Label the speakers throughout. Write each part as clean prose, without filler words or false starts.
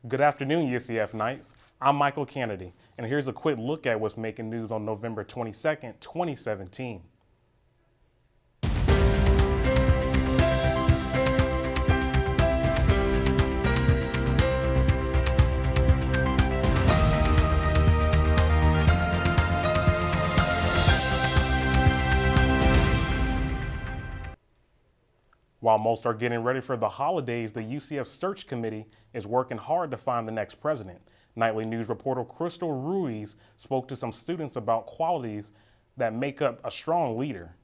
Speaker 1: Good afternoon, UCF Knights. I'm Michael Kennedy, and here's a quick look at what's making news on November 22nd, 2017. While most are getting ready for the holidays, the UCF Search Committee is working hard to find the next president. Nightly News reporter Crystal Ruiz spoke to some students about qualities that make up a strong leader.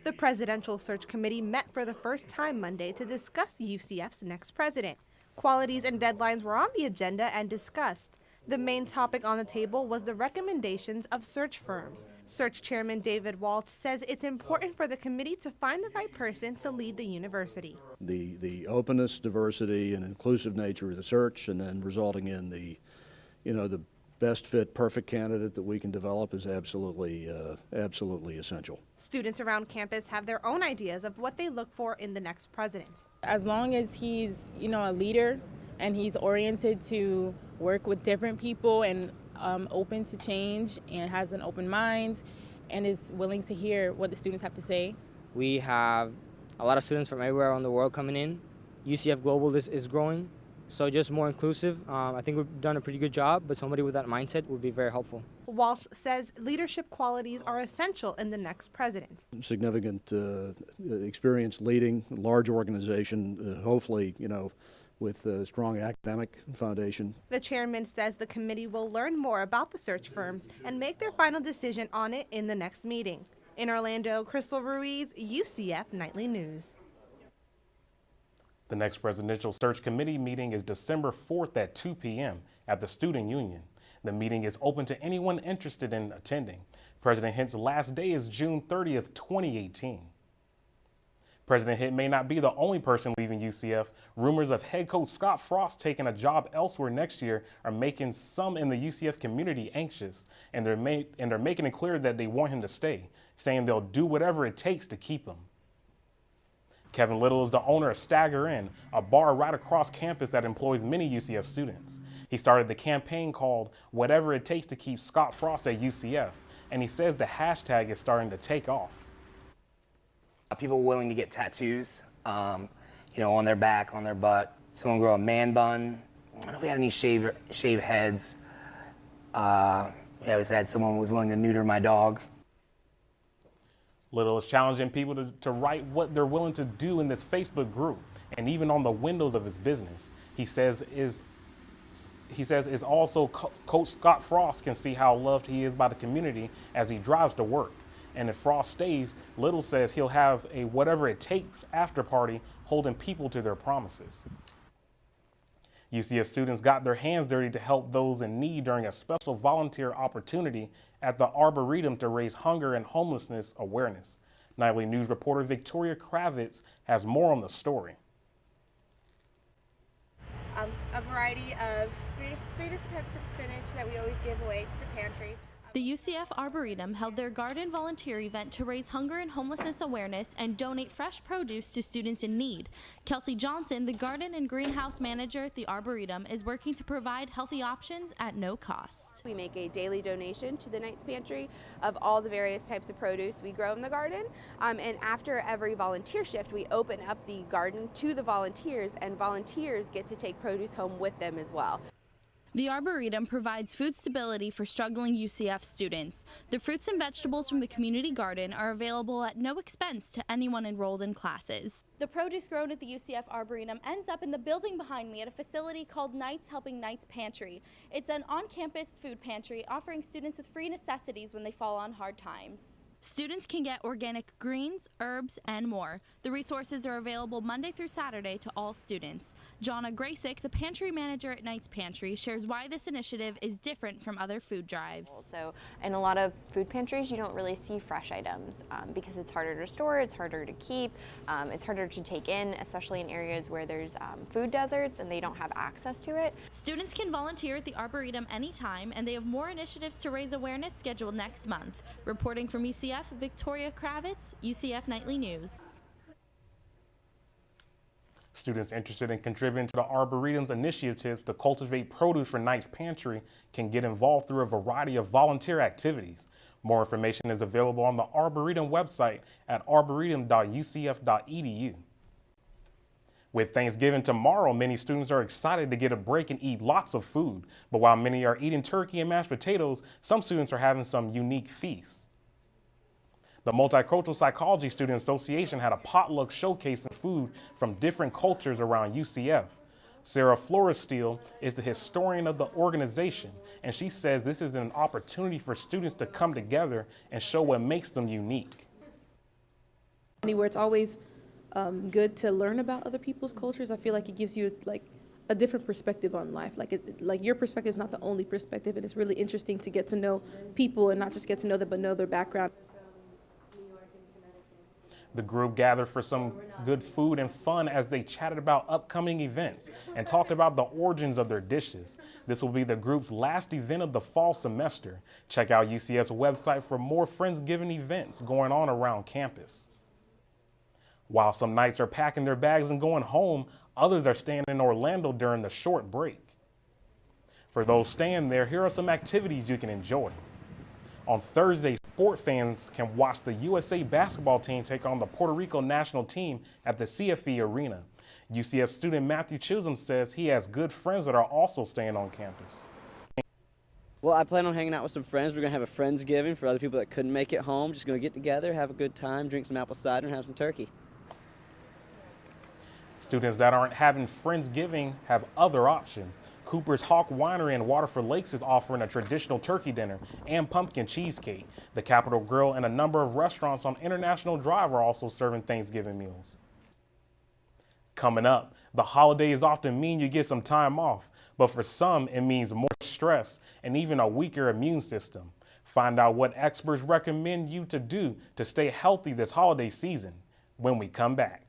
Speaker 2: The Presidential Search Committee met for the first time Monday to discuss UCF's next president. Qualities and deadlines were on the agenda and discussed. The main topic on the table was the recommendations of search firms. Search Chairman David Walsh says it's important for the committee to find the right person to lead the university.
Speaker 3: The openness, diversity, and inclusive nature of the search, and then resulting in the best fit, perfect candidate that we can develop is absolutely essential.
Speaker 2: Students around campus have their own ideas of what they look for in the next president.
Speaker 4: As long as he's, a leader and he's oriented to work with different people and open to change and has an open mind and is willing to hear what the students have to say.
Speaker 5: We have a lot of students from everywhere around the world coming in. UCF Global is growing, so just more inclusive. I think we've done a pretty good job, but somebody with that mindset would be very helpful.
Speaker 2: Walsh says leadership qualities are essential in the next president.
Speaker 3: Significant experience leading a large organization, hopefully, with a strong academic foundation.
Speaker 2: The chairman says the committee will learn more about the search firms and make their final decision on it in the next meeting. In Orlando, Crystal Ruiz, UCF Nightly News.
Speaker 1: The next Presidential Search Committee meeting is December 4th at 2 p.m. at the Student Union. The meeting is open to anyone interested in attending. President Hint's last day is June 30th, 2018. President Hint may not be the only person leaving UCF. Rumors of head coach Scott Frost taking a job elsewhere next year are making some in the UCF community anxious, and they're making it clear that they want him to stay, saying they'll do whatever it takes to keep him. Kevin Little is the owner of Stagger Inn, a bar right across campus that employs many UCF students. He started the campaign called Whatever It Takes to Keep Scott Frost at UCF, and he says the hashtag is starting to take off.
Speaker 6: People willing to get tattoos, on their back, on their butt. Someone grow a man bun. I don't know if we had any shave heads. We always had someone was willing to neuter my dog.
Speaker 1: Little is challenging people to write what they're willing to do in this Facebook group, and even on the windows of his business. He says is also Coach Scott Frost can see how loved he is by the community as he drives to work. And if Frost stays, Little says he'll have a whatever it takes after party holding people to their promises. UCF students got their hands dirty to help those in need during a special volunteer opportunity at the Arboretum to raise hunger and homelessness awareness. Nightly News reporter Victoria Kravitz has more on the story.
Speaker 7: A variety of three different types of spinach that we always give away to the pantry.
Speaker 8: The UCF Arboretum held their garden volunteer event to raise hunger and homelessness awareness and donate fresh produce to students in need. Kelsey Johnson, the garden and greenhouse manager at the Arboretum, is working to provide healthy options at no cost.
Speaker 7: We make a daily donation to the Knights Pantry of all the various types of produce we grow in the garden. And after every volunteer shift, we open up the garden to the volunteers, and volunteers get to take produce home with them as well.
Speaker 8: The Arboretum provides food stability for struggling UCF students. The fruits and vegetables from the community garden are available at no expense to anyone enrolled in classes. The produce grown at the UCF Arboretum ends up in the building behind me at a facility called Knights Helping Knights Pantry. It's an on-campus food pantry offering students with free necessities when they fall on hard times. Students can get organic greens, herbs, and more. The resources are available Monday through Saturday to all students. Jonna Graysick, the pantry manager at Knights Pantry, shares why this initiative is different from other food drives.
Speaker 9: So in a lot of food pantries, you don't really see fresh items because it's harder to store, it's harder to keep, it's harder to take in, especially in areas where there's food deserts and they don't have access to it.
Speaker 8: Students can volunteer at the Arboretum anytime, and they have more initiatives to raise awareness scheduled next month. Reporting from UCF, Victoria Kravitz, UCF Nightly News.
Speaker 1: Students interested in contributing to the Arboretum's initiatives to cultivate produce for Knight's Pantry can get involved through a variety of volunteer activities. More information is available on the Arboretum website at arboretum.ucf.edu. With Thanksgiving tomorrow, many students are excited to get a break and eat lots of food. But while many are eating turkey and mashed potatoes, some students are having some unique feasts. The Multicultural Psychology Student Association had a potluck showcasing food from different cultures around UCF. Sarah Flores-Steele is the historian of the organization, and she says this is an opportunity for students to come together and show what makes them unique.
Speaker 10: Where it's always good to learn about other people's cultures. I feel like it gives you like a different perspective on life. Like your perspective is not the only perspective, and it's really interesting to get to know people and not just get to know them, but know their background.
Speaker 1: The group gathered for some good food and fun as they chatted about upcoming events and talked about the origins of their dishes. This will be the group's last event of the fall semester. Check out UCF's website for more Friendsgiving events going on around campus. While some Knights are packing their bags and going home, others are staying in Orlando during the short break. For those staying there, here are some activities you can enjoy. On Thursday, sport fans can watch the USA basketball team take on the Puerto Rico national team at the CFE Arena. UCF student Matthew Chisholm says he has good friends that are also staying on campus.
Speaker 11: Well, I plan on hanging out with some friends. We're going to have a Friendsgiving for other people that couldn't make it home. Just going to get together, have a good time, drink some apple cider, and have some turkey.
Speaker 1: Students that aren't having Friendsgiving have other options. Cooper's Hawk Winery in Waterford Lakes is offering a traditional turkey dinner and pumpkin cheesecake. The Capitol Grill and a number of restaurants on International Drive are also serving Thanksgiving meals. Coming up, the holidays often mean you get some time off, but for some it means more stress and even a weaker immune system. Find out what experts recommend you to do to stay healthy this holiday season when we come back.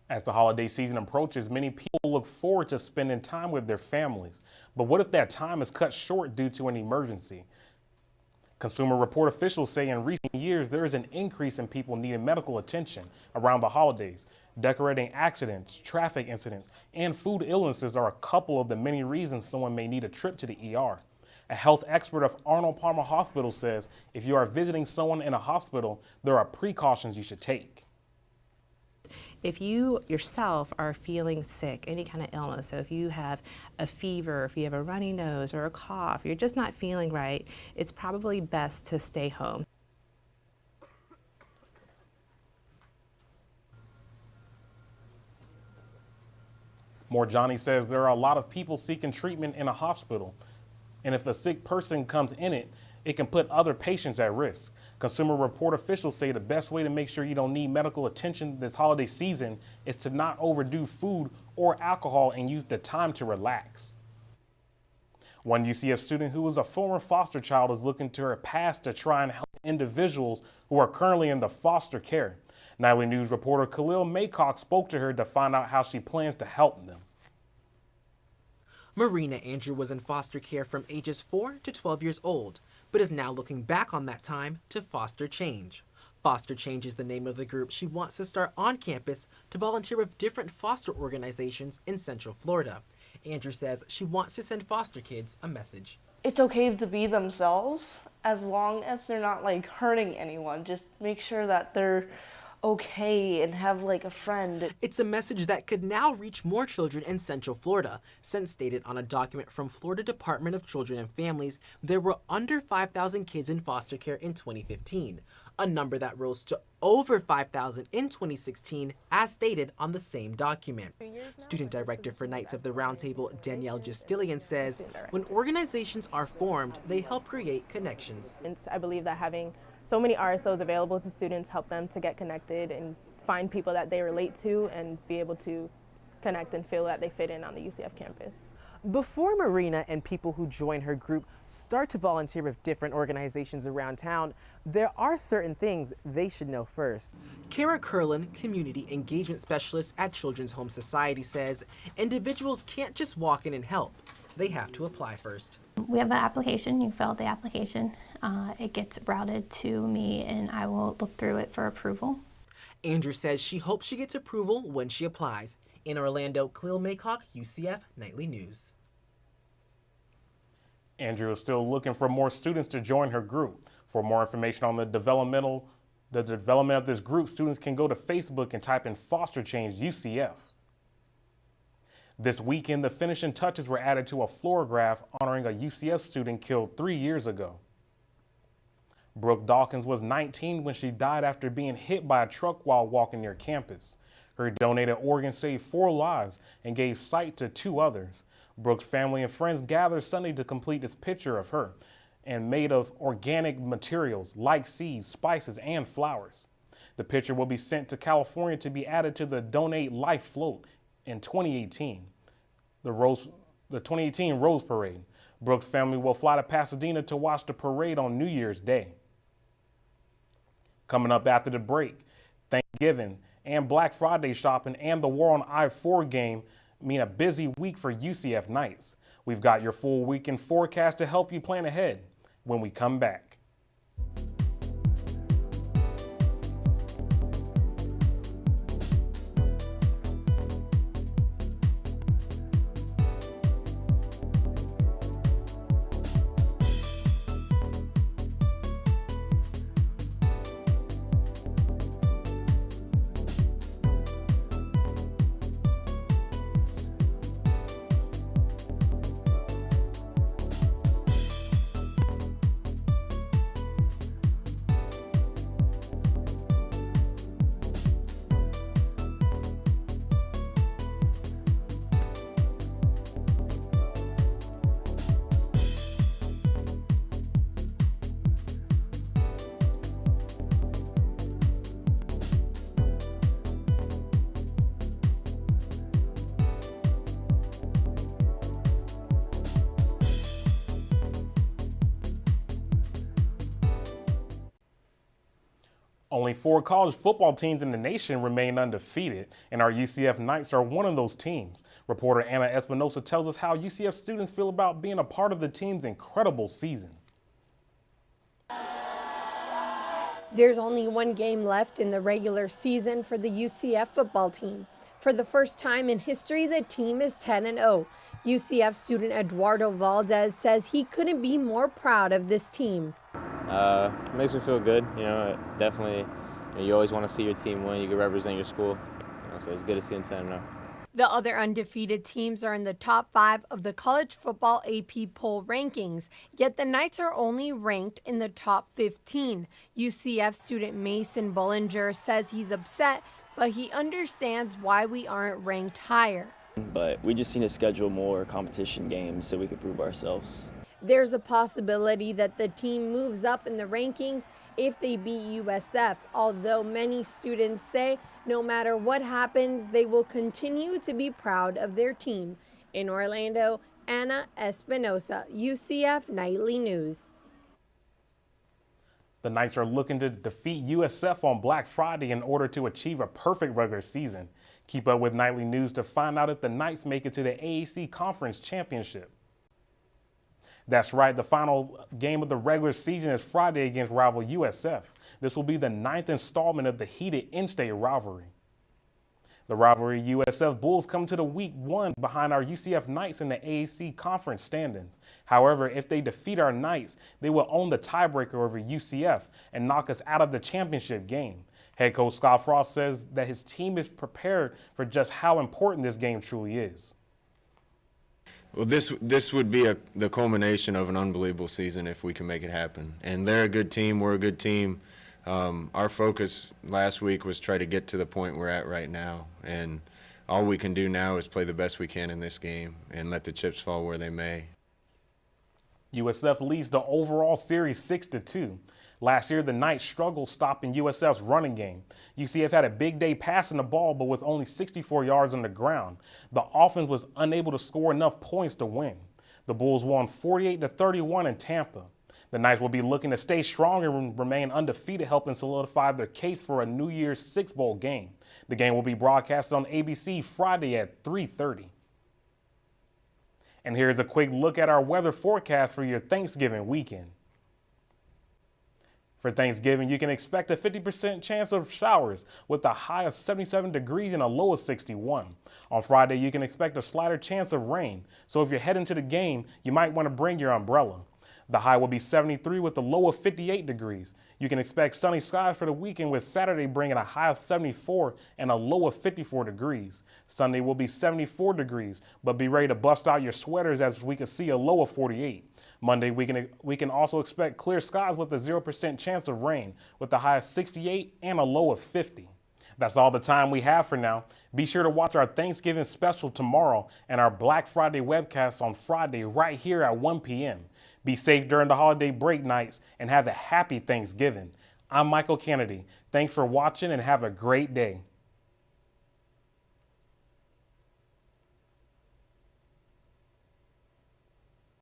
Speaker 1: As the holiday season approaches, many people look forward to spending time with their families. But what if that time is cut short due to an emergency? Consumer Report officials say in recent years there is an increase in people needing medical attention around the holidays. Decorating accidents, traffic incidents, and food illnesses are a couple of the many reasons someone may need a trip to the ER. A health expert of Arnold Palmer Hospital says if you are visiting someone in a hospital, there are precautions you should take.
Speaker 12: If you yourself are feeling sick, any kind of illness, so if you have a fever, if you have a runny nose or a cough, you're just not feeling right, it's probably best to stay home.
Speaker 1: More Johnny says there are a lot of people seeking treatment in a hospital, and if a sick person comes in it, it can put other patients at risk. Consumer Report officials say the best way to make sure you don't need medical attention this holiday season is to not overdo food or alcohol and use the time to relax. One UCF student who was a former foster child is looking to her past to try and help individuals who are currently in the foster care. Nightly News reporter Khalil Maycock spoke to her to find out how she plans to help them.
Speaker 13: Marina Andrew was in foster care from ages 4 to 12 years old, but is now looking back on that time to foster change. Foster Change is the name of the group she wants to start on campus to volunteer with different foster organizations in Central Florida. Andrew says she wants to send foster kids a message.
Speaker 14: It's okay to be themselves as long as they're not like hurting anyone. Just make sure that they're okay and have like a friend.
Speaker 13: It's a message that could now reach more children in Central Florida, since stated on a document from Florida Department of Children and Families, there were under 5,000 kids in foster care in 2015, a number that rose to over 5,000 in 2016, as stated on the same document. Student director for Knights of the Round Table, Danielle Justilian, says when organizations are formed, they help create connections.
Speaker 15: I believe that having so many RSOs available to students help them to get connected and find people that they relate to and be able to connect and feel that they fit in on the UCF campus.
Speaker 13: Before Marina and people who join her group start to volunteer with different organizations around town, there are certain things they should know first. Kara Curlin, Community Engagement Specialist at Children's Home Society, says individuals can't just walk in and help. They have to apply first.
Speaker 16: We have an application. You fill out the application. It gets routed to me and I will look through it for approval.
Speaker 13: Andrew says she hopes she gets approval when she applies. In Orlando, Cleo Maycock, UCF Nightly News.
Speaker 1: Andrew is still looking for more students to join her group. For more information on the development of this group, students can go to Facebook and type in Foster Change UCF. This weekend, the finishing touches were added to a fluorograph honoring a UCF student killed 3 years ago. Brooke Dawkins was 19 when she died after being hit by a truck while walking near campus. Her donated organ saved 4 lives and gave sight to 2 others. Brooke's family and friends gathered Sunday to complete this picture of her, and made of organic materials like seeds, spices, and flowers. The picture will be sent to California to be added to the Donate Life float in 2018, the 2018 Rose Parade. Brooke's family will fly to Pasadena to watch the parade on New Year's Day. Coming up after the break, Thanksgiving and Black Friday shopping and the War on I-4 game mean a busy week for UCF Knights. We've got your full weekend forecast to help you plan ahead when we come back. Only 4 college football teams in the nation remain undefeated, and our UCF Knights are one of those teams. Reporter Anna Espinosa tells us how UCF students feel about being a part of the team's incredible season.
Speaker 17: There's only 1 game left in the regular season for the UCF football team. For the first time in history, the team is 10-0. UCF student Eduardo Valdez says he couldn't be more proud of this team.
Speaker 18: It makes me feel good. Definitely, you always want to see your team win. You can represent your school, so it's good to see them 10-0.
Speaker 17: The other undefeated teams are in the top 5 of the college football AP poll rankings, yet the Knights are only ranked in the top 15. UCF student Mason Bollinger says he's upset, but he understands why we aren't ranked higher.
Speaker 19: But we just need to schedule more competition games so we can prove ourselves.
Speaker 17: There's a possibility that the team moves up in the rankings if they beat USF, although many students say no matter what happens, they will continue to be proud of their team. In Orlando, Anna Espinosa, UCF Nightly News.
Speaker 1: The Knights are looking to defeat USF on Black Friday in order to achieve a perfect regular season. Keep up with Nightly News to find out if the Knights make it to the AAC Conference Championship. That's right, the final game of the regular season is Friday against rival USF. This will be the 9th installment of the heated in-state rivalry. The rivalry USF Bulls come to the week 1 behind our UCF Knights in the AAC Conference standings. However, if they defeat our Knights, they will own the tiebreaker over UCF and knock us out of the championship game. Head coach Scott Frost says that his team is prepared for just how important this game truly is.
Speaker 20: Well, this would be the culmination of an unbelievable season if we can make it happen. And they're a good team. We're a good team. Our focus last week was try to get to the point we're at right now. And all we can do now is play the best we can in this game and let the chips fall where they may.
Speaker 1: USF leads the overall series 6-2. Last year, the Knights struggled stopping USF's running game. UCF had a big day passing the ball, but with only 64 yards on the ground, the offense was unable to score enough points to win. The Bulls won 48-31 in Tampa. The Knights will be looking to stay strong and remain undefeated, helping solidify their case for a New Year's Six Bowl game. The game will be broadcast on ABC Friday at 3:30. And here's a quick look at our weather forecast for your Thanksgiving weekend. For Thanksgiving, you can expect a 50% chance of showers with a high of 77 degrees and a low of 61. On Friday, you can expect a slighter chance of rain, so if you're heading to the game, you might want to bring your umbrella. The high will be 73 with a low of 58 degrees. You can expect sunny skies for the weekend, with Saturday bringing a high of 74 and a low of 54 degrees. Sunday will be 74 degrees, but be ready to bust out your sweaters as we can see a low of 48. Monday, we can also expect clear skies with a 0% chance of rain, with a high of 68 and a low of 50. That's all the time we have for now. Be sure to watch our Thanksgiving special tomorrow and our Black Friday webcast on Friday right here at 1 p.m. Be safe during the holiday break nights and have a happy Thanksgiving. I'm Michael Kennedy. Thanks for watching and have a great day.